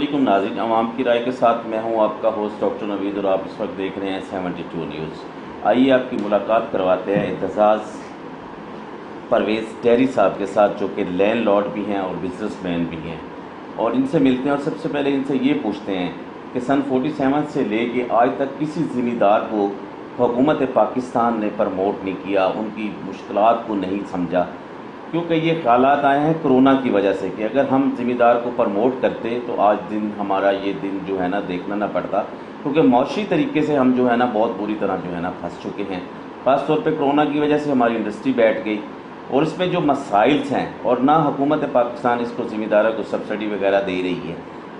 علیکم ناظرین، عوام کی رائے کے ساتھ میں ہوں آپ کا ہوسٹ ڈاکٹر نوید اور آپ اس وقت دیکھ رہے ہیں 72 نیوز۔ آئیے آپ کی ملاقات کرواتے ہیں اعتزاز پرویز ٹیری صاحب کے ساتھ، جو کہ لینڈ لارڈ بھی ہیں اور بزنس مین بھی ہیں، اور ان سے ملتے ہیں اور سب سے پہلے ان سے یہ پوچھتے ہیں کہ سن 47 سے لے کے آج تک کسی ذمہ دار کو حکومت پاکستان نے پرموٹ نہیں کیا، ان کی مشکلات کو نہیں سمجھا، کیونکہ یہ خیالات آئے ہیں کرونا کی وجہ سے کہ اگر ہم ذمہ دار کو پرموٹ کرتے تو آج دن ہمارا یہ دن جو ہے نا دیکھنا نہ پڑتا، کیونکہ معاشی طریقے سے ہم جو ہے نا بہت بری طرح جو ہے نا پھنس چکے ہیں۔ خاص طور پہ کرونا کی وجہ سے ہماری انڈسٹری بیٹھ گئی، اور اس میں جو مسائلز ہیں اور نہ حکومت پاکستان اس کو ذمہ داروں کو سبسڈی وغیرہ دے رہی ہے،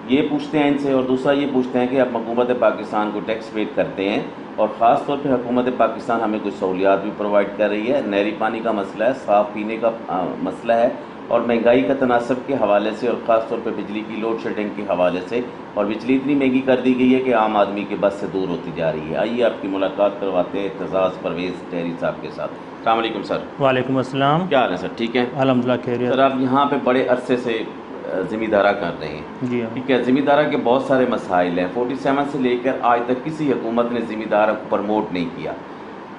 یہ پوچھتے ہیں ان سے، اور دوسرا یہ پوچھتے ہیں کہ اب حکومت پاکستان کو ٹیکس پے کرتے ہیں اور خاص طور پہ حکومت پاکستان ہمیں کچھ سہولیات بھی پرووائڈ کر رہی ہے، نہری پانی کا مسئلہ ہے، صاف پینے کا مسئلہ ہے، اور مہنگائی کا تناسب کے حوالے سے اور خاص طور پہ بجلی کی لوڈ شیڈنگ کے حوالے سے، اور بجلی اتنی مہنگی کر دی گئی ہے کہ عام آدمی کے بس سے دور ہوتی جا رہی ہے۔ آئیے آپ کی ملاقات کرواتے ہیں اعتزاز پرویز ٹیری صاحب کے ساتھ۔ السلام علیکم سر۔ وعلیکم السلام۔ کیا حال ہے سر؟ ٹھیک ہے الحمدللہ خیریت۔ سر، آپ یہاں پہ بڑے عرصے سے ذمہ دارہ کر رہے ہیں، جی ہاں، ٹھیک ہے، ذمہ دارہ کے بہت سارے مسائل ہیں، 47 سے لے کر آج تک کسی حکومت نے ذمہ دارہ کو پرموٹ نہیں کیا،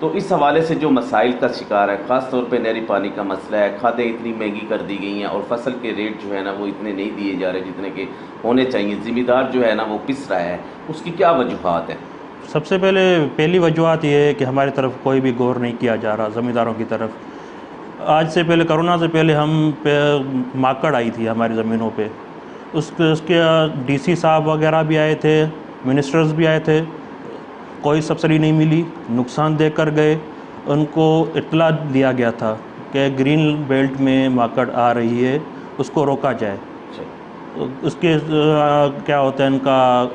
تو اس حوالے سے جو مسائل کا شکار ہے، خاص طور پہ نہری پانی کا مسئلہ ہے، کھادیں اتنی مہنگی کر دی گئی ہیں اور فصل کے ریٹ جو ہے نا وہ اتنے نہیں دیے جا رہے جتنے کہ ہونے چاہیے، ذمہ دار جو ہے نا وہ پس رہا ہے، اس کی کیا وجوہات ہیں؟ سب سے پہلی وجوہات یہ ہے کہ ہماری طرف کوئی بھی غور نہیں کیا جا رہا ذمہ داروں کی طرف۔ آج سے پہلے، کرونا سے پہلے ہم پہ ماکڑ آئی تھی ہماری زمینوں پہ، اس کے ڈی سی صاحب وغیرہ بھی آئے تھے، منسٹرز بھی آئے تھے، کوئی سبسڈی نہیں ملی، نقصان دے کر گئے۔ ان کو اطلاع دیا گیا تھا کہ گرین بیلٹ میں ماکڑ آ رہی ہے، اس کو روکا جائے۔ اس کے کیا ہوتا ہے، ان کا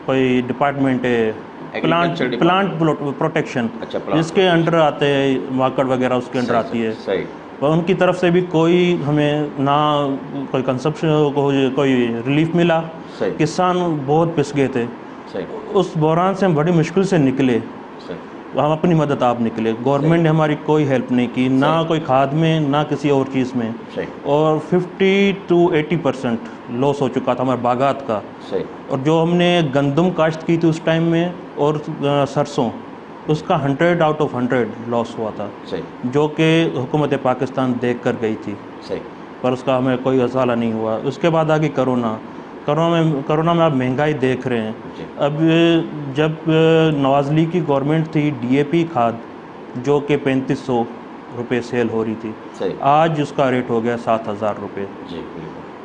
کوئی ڈپارٹمنٹ ہے، پلانٹ پروٹیکشن، جس کے انڈر آتے ہیں ماکڑ وغیرہ، اس کے انڈر آتی ہے، اور ان کی طرف سے بھی کوئی ہمیں نہ کوئی کنسپشن کوئی ریلیف ملا۔ کسان بہت پس گئے تھے، اس بحران سے ہم بڑی مشکل سے نکلے، ہم اپنی مدد آپ نکلے، گورنمنٹ نے ہماری کوئی ہیلپ نہیں کی، نہ کوئی کھاد میں نہ کسی اور چیز میں، اور 50 to 80% لاس ہو چکا تھا ہمارے باغات کا۔ اور جو ہم نے گندم کاشت کی تھی اس ٹائم میں اور سرسوں، اس کا 100 out of 100 لاس ہوا تھا، جو کہ حکومت پاکستان دیکھ کر گئی تھی، پر اس کا ہمیں کوئی ازالہ نہیں ہوا۔ اس کے بعد آگے کرونا میں آپ مہنگائی دیکھ رہے ہیں۔ اب جب نواز لیگ کی گورنمنٹ تھی، ڈی اے پی کھاد جو کہ 3500 روپے سیل ہو رہی تھی، آج اس کا ریٹ ہو گیا 7000 روپے۔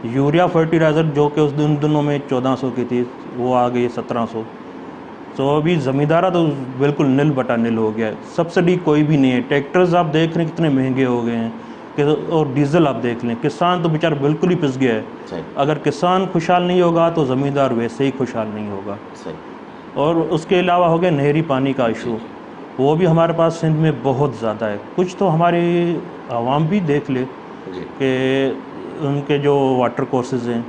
یوریا فرٹیلائزر جو کہ اس دنوں میں 1400 کی تھی، وہ آ گئی 1700۔ تو ابھی زمیندارہ تو بالکل نل بٹا نل ہو گیا ہے، سبسڈی کوئی بھی نہیں ہے۔ ٹریکٹرز آپ دیکھ رہے ہیں کتنے مہنگے ہو گئے ہیں، اور ڈیزل آپ دیکھ لیں، کسان تو بیچارہ بالکل ہی پس گیا ہے۔ اگر کسان خوشحال نہیں ہوگا تو زمیندار ویسے ہی خوشحال نہیں ہوگا۔ اور اس کے علاوہ ہو گیا نہری پانی کا ایشو، وہ بھی ہمارے پاس سندھ میں بہت زیادہ ہے۔ کچھ تو ہماری عوام بھی دیکھ لے کہ ان کے جو واٹر کورسز ہیں،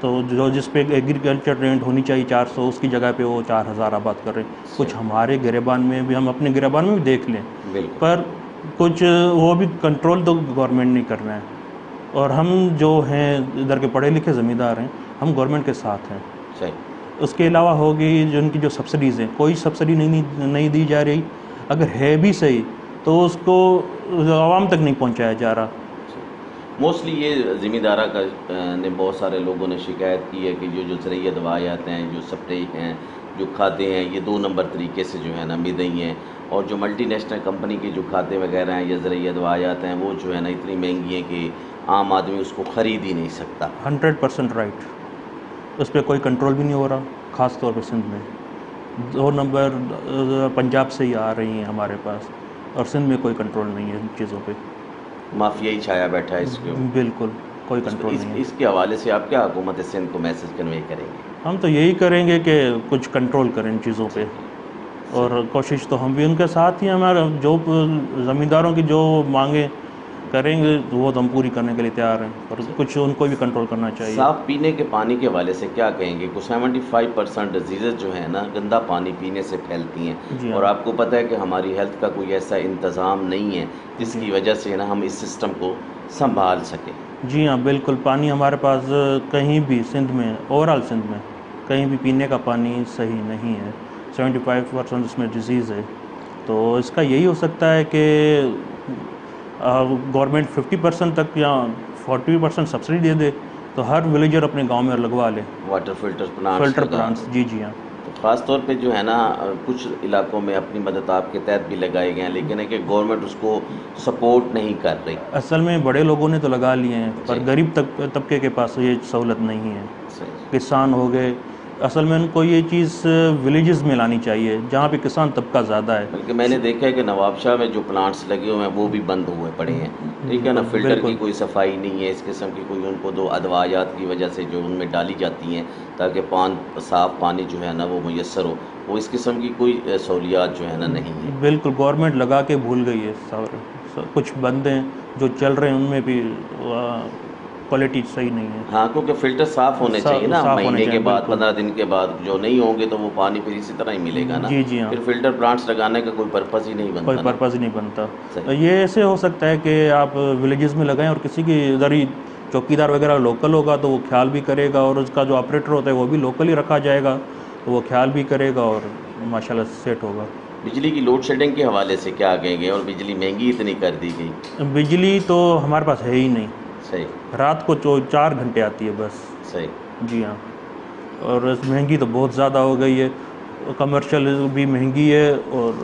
تو جس پہ ایگریکلچر رینٹ ہونی چاہیے 400، اس کی جگہ پہ وہ 4000 آباد کر رہے ہیں۔ کچھ ہمارے گریبان میں بھی، ہم اپنے گریبان میں بھی دیکھ لیں، پر کچھ وہ بھی کنٹرول تو گورنمنٹ نہیں کر رہے ہیں، اور ہم جو ہیں ادھر کے پڑھے لکھے زمیندار ہیں، ہم گورنمنٹ کے ساتھ ہیں۔ اس کے علاوہ ہوگی جو ان کی جو سبسڈیز ہیں، کوئی سبسڈی نہیں دی جا رہی، اگر ہے بھی صحیح تو اس کو عوام تک نہیں پہنچایا جا رہا۔ موسٹلی یہ ذمہ دارہ کا نے بہت سارے لوگوں نے شکایت کی ہے کہ جو زرعی ادویات ہیں، جو سپرے ہیں، جو کھادیں ہیں، یہ 2 نمبر طریقے سے جو ہے نا مل رہی ہیں، اور جو ملٹی نیشنل کمپنی کی جو کھادیں وغیرہ ہیں یا زرعی ادویات ہیں، وہ جو ہے نا اتنی مہنگی ہیں کہ عام آدمی اس کو خرید ہی نہیں سکتا۔ 100% رائٹ، اس پہ کوئی کنٹرول بھی نہیں ہو رہا، خاص طور پہ سندھ میں 2 نمبر پنجاب سے ہی آ رہی ہیں ہمارے پاس، اور سندھ میں کوئی کنٹرول نہیں ہے ان چیزوں پہ، مافیائی چھایا بیٹھا ہے اس کے، بالکل کوئی کنٹرول نہیں ہے۔ اس کے حوالے سے آپ کیا حکومت سندھ کو میسج کنوے کریں گے؟ ہم تو یہی کریں گے کہ کچھ کنٹرول کریں ان چیزوں پہ، اور کوشش تو ہم بھی ان کے ساتھ ہی، ہمارے جو زمینداروں کی جو مانگیں کریں گے وہ تو ہم پوری کرنے کے لیے تیار ہیں، اور کچھ ان کو بھی کنٹرول کرنا چاہیے۔ صاف پینے کے پانی کے حوالے سے کیا کہیں گے؟ کو 75% ڈیزیزز جو ہیں نا گندا پانی پینے سے پھیلتی ہیں، جی اور ہاں، آپ کو پتہ ہے کہ ہماری ہیلتھ کا کوئی ایسا انتظام نہیں ہے جس کی وجہ سے نا ہم اس سسٹم کو سنبھال سکیں۔ جی ہاں بالکل، پانی ہمارے پاس کہیں بھی سندھ میں، اوور آل سندھ میں کہیں بھی پینے کا پانی صحیح نہیں ہے، 75% اس میں ڈیزیز ہے۔ تو اس کا یہی ہو سکتا ہے کہ گورنمنٹ 50% تک یا 40% سبسڈی دے دے، تو ہر ولیجر اپنے گاؤں میں لگوا لے واٹر فلٹر پلانٹس فلٹر لگا پلانٹس۔ جی جی ہاں، تو خاص طور پہ جو ہے نا کچھ علاقوں میں اپنی مدد آپ کے تحت بھی لگائے گئے ہیں، لیکن ہے کہ گورنمنٹ اس کو سپورٹ نہیں کر رہی۔ اصل میں بڑے لوگوں نے تو لگا لیے ہیں، پر جی، غریب طبقے کے پاس یہ سہولت نہیں ہے۔ صحیح۔ کسان ہو گئے، اصل میں ان کو یہ چیز ولیجز میں لانی چاہیے جہاں پہ کسان طبقہ زیادہ ہے۔ بلکہ میں نے دیکھا ہے کہ نواب شاہ میں جو پلانٹس لگے ہوئے ہیں وہ بھی بند ہوئے پڑے ہیں، ٹھیک ہے نا، فلٹر کی بالکل کوئی صفائی نہیں ہے، اس قسم کی کوئی ان کو دو ادویات کی وجہ سے جو ان میں ڈالی جاتی ہیں تاکہ صاف پانی جو ہے نا وہ میسر ہو، وہ اس قسم کی کوئی سہولیات جو ہے نا نہیں ہے۔ بالکل، گورنمنٹ لگا کے بھول گئی ہے۔ کچھ بند ہیں جو چل رہے ہیں ان میں بھی کوالٹی صحیح نہیں ہے، ہاں، کیونکہ فلٹر صاف ہونے چاہیے نا، صاف ہونے مہینے کے چاہیے بعد بالکل۔ 15 دن کے بعد جو نہیں ہوں گے تو وہ پانی پھر اسی طرح ہی ملے گا نا، جی جی ہاں، پھر فلٹر پلانٹس لگانے کا کوئی پرپز ہی نہیں کوئی بنتا نا۔ پرپز ہی نہیں بنتا۔ صحیح۔ یہ ایسے ہو سکتا ہے کہ آپ ولیجز میں لگائیں اور کسی کی ادھر ہی چوکیدار وغیرہ لوکل ہوگا تو وہ خیال بھی کرے گا، اور اس کا جو آپریٹر ہوتا ہے وہ بھی لوکل ہی رکھا جائے گا تو وہ خیال بھی کرے گا اور ماشاءاللہ سیٹ ہوگا۔ بجلی کی لوڈ شیڈنگ کے حوالے سے کیا کہیں گے؟ اور بجلی مہنگی اتنی کر دی گئی۔ بجلی تو ہمارے پاس ہے ہی نہیں، صحیح، رات کو 4 گھنٹے آتی ہے بس۔ صحیح۔ جی ہاں، اور مہنگی تو بہت زیادہ ہو گئی ہے، کمرشل بھی مہنگی ہے اور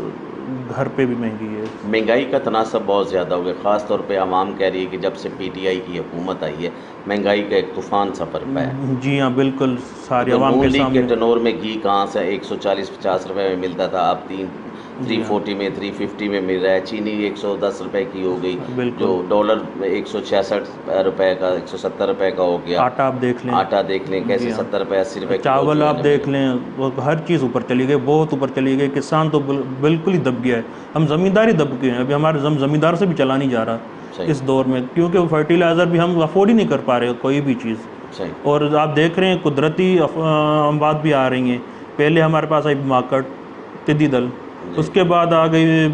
گھر پہ بھی مہنگی ہے۔ مہنگائی کا تناسب بہت زیادہ ہو گیا، خاص طور پہ عوام کہہ رہی ہے کہ جب سے پی ٹی آئی کی حکومت آئی ہے مہنگائی کا ایک طوفان سا برپا ہے۔ جی ہاں بالکل، ساری تو عوام نون کے لیگ کے سامنے۔ ٹنور میں گھی کہاں سے 140-50 روپے میں ملتا تھا، اب جی ہاں 340 میں 350 میں مل رہا ہے۔ چینی 110 روپے کی ہو گئی، جو بالکل، ڈالر 166 روپے کا 170 روپے کا ہو گیا۔ آٹا آپ دیکھ لیں، آٹا دیکھ لیں کیسے جی ہاں 70 روپے 80 روپے کلو چاول جو ہے آپ نا دیکھ لیں، وہ ہر چیز اوپر چلی گئی، بہت اوپر چلی گئی۔ کسان تو بالکل ہی دب گیا ہے، ہم زمیندار ہی دب گئے ہیں، ابھی ہمارے زمیندار سے بھی چلا نہیں جا رہا صحیح، اس دور میں، کیونکہ فرٹیلائزر بھی ہم افورڈ ہی نہیں کر پا رہے کوئی بھی چیز۔ صحیح، اور آپ دیکھ رہے ہیں قدرتی اموات بھی آ رہی ہیں، پہلے ہمارے پاس آئی ماکٹ، ٹڈی دل، جی، اس کے بعد آ گئی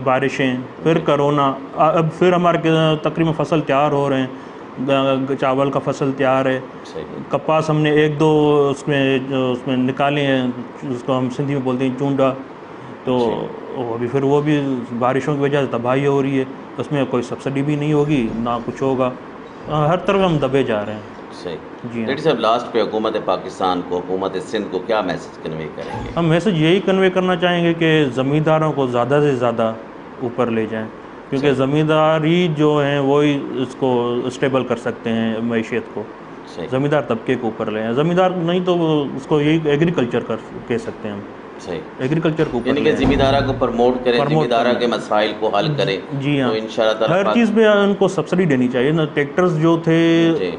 بارشیں، پھر جی، کرونا، اب پھر ہمارے تقریباً فصل تیار ہو رہے ہیں، چاول کا فصل تیار ہے، صحیح، کپاس ہم نے 1-2 اس میں نکالے ہیں، اس کو ہم سندھی میں بولتے ہیں چونڈا، تو جی، ابھی پھر وہ بھی بارشوں کی وجہ سے تباہی ہو رہی ہے، اس میں کوئی سبسڈی بھی نہیں ہوگی نہ کچھ ہوگا، ہر طرف ہم دبے جا رہے ہیں۔ صحیح۔ جی ہاں، ڈیڈی صاحب، لاسٹ پہ حکومت پاکستان کو، حکومت سندھ کو کیا میسج کنوے کریں گے؟ ہم میسج یہی کنوے کرنا چاہیں گے کہ زمینداروں کو زیادہ سے زیادہ اوپر لے جائیں، کیونکہ صحیح، زمینداری جو ہیں وہی اس کو اسٹیبل کر سکتے ہیں معیشت کو، صحیح، زمیندار طبقے کو اوپر لے جائیں، زمیندار نہیں تو اس کو یہی ایگریکلچر کہہ سکتے ہیں ہم، صحیح۔ ایگریکلچر کو اوپر یعنی کہ لے ذمہ جائیں، دارہ کو پروموٹ کریں، ذمہ پرموٹ دارہ کرنا کے مسائل کو حل کریں، جی تو ہاں، انشاءاللہ تعالیٰ ہر پاک۔ چیز پہ ان کو سبسڈی دینی چاہیے نا، ٹریکٹرز جو تھے جی،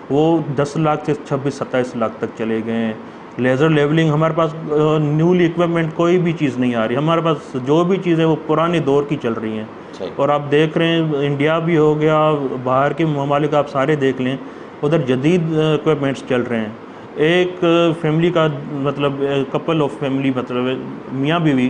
وہ 10 لاکھ سے 26-27 لاکھ تک چلے گئے ہیں، لیزر لیولنگ ہمارے پاس نیولی اکوپمنٹ کوئی بھی چیز نہیں آ رہی، ہمارے پاس جو بھی چیزیں وہ پرانے دور کی چل رہی ہیں، صحیح، اور آپ دیکھ رہے ہیں انڈیا بھی ہو گیا، باہر کے ممالک آپ سارے دیکھ لیں، ادھر جدید اکوپمنٹس چل رہے ہیں، ایک فیملی کا مطلب کپل آف فیملی مطلب میاں بیوی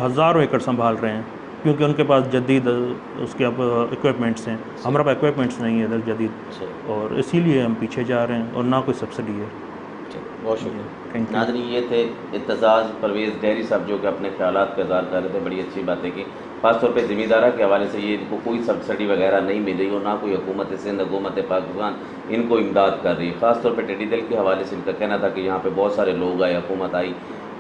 ہزاروں ایکڑ سنبھال رہے ہیں، کیونکہ ان کے پاس جدید اس کے اکوپمنٹس ہیں، ہمارے پاس اکوپمنٹس نہیں ہے ادھر جدید، صحیح، اور اسی لیے ہم پیچھے جا رہے ہیں اور نہ کوئی سبسڈی ہے۔ بہت جی شکریہ تھینک یو۔ ناظرین، یہ تھے اعتزاز پرویز ڈیری صاحب جو کہ اپنے خیالات کا اظہار کر رہے تھے، بڑی اچھی باتیں کی، خاص طور پہ ذمہ دارہ کے حوالے سے یہ ان کو کوئی سبسڈی وغیرہ نہیں مل رہی اور نہ کوئی حکومت سندھ، حکومت پاکستان ان کو امداد کر رہی ہے، خاص طور پہ ٹڈی دل کے حوالے سے ان کا کہنا تھا کہ یہاں پہ بہت سارے لوگ آئے، حکومت آئی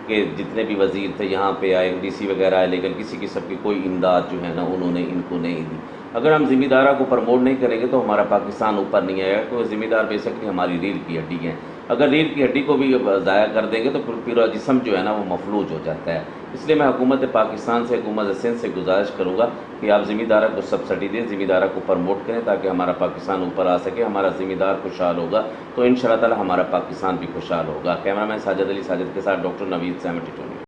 کہ جتنے بھی وزیر تھے یہاں پہ آئے، ڈی سی وغیرہ آئے، لیکن کسی قسم کی کوئی امداد جو ہے نا انہوں نے ان کو نہیں دی۔ اگر ہم ذمہ دارہ کو پروموٹ نہیں کریں گے تو ہمارا پاکستان اوپر نہیں آئے گا، کیونکہ ذمہ دار بیسکلی ہماری ریڑھ کی ہڈی ہیں، اگر ریڑھ کی ہڈی کو بھی ضائع کر دیں گے تو پھر پورا جسم جو ہے نا وہ مفلوج ہو جاتا ہے۔ اس لیے میں حکومت پاکستان سے، حکومت سندھ سے گزارش کروں گا کہ آپ ذمہ دارہ کو سبسڈی دیں، ذمہ دارہ کو پروموٹ کریں تاکہ ہمارا پاکستان اوپر آ سکے، ہمارا ذمہ دار خوشحال ہوگا تو انشاءاللہ تعالی ہمارا پاکستان بھی خوشحال ہوگا۔ کیمرہ مین ساجد علی ساجد کے ساتھ ڈاکٹر نوید 72۔